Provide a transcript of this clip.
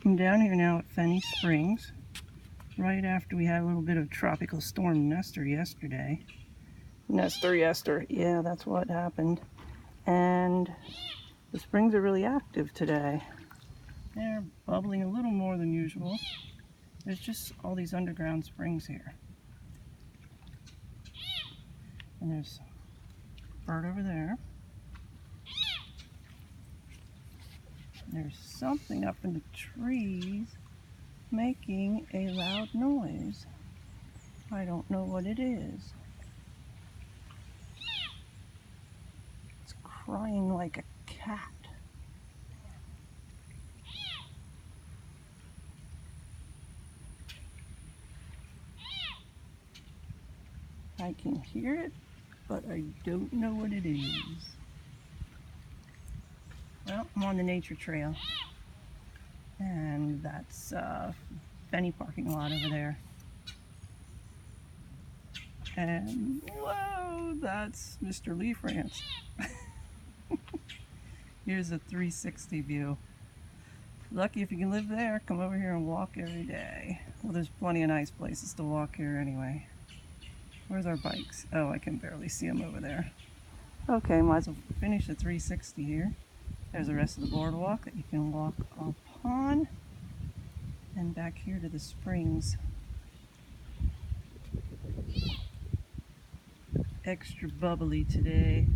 I'm down here now at Fenney Springs, right after we had a little bit of tropical storm Nestor yesterday. Nestor, yeah, that's what happened. And the springs are really active today. They're bubbling a little more than usual. There's just all these underground springs here. And there's a bird over there. There's something up in the trees making a loud noise. I don't know what it is. It's crying like a cat. I can hear it, but I don't know what it is. Well, I'm on the nature trail, and that's Fenney parking lot over there. And whoa, that's Mr. Leaf Ranch. Here's a 360 view. Lucky if you can live there, come over here and walk every day. Well, there's plenty of nice places to walk here anyway. Where's our bikes? Oh, I can barely see them over there. Okay, might as well finish the 360 here. There's the rest of the boardwalk that you can walk upon. And back here to the springs. Extra bubbly today.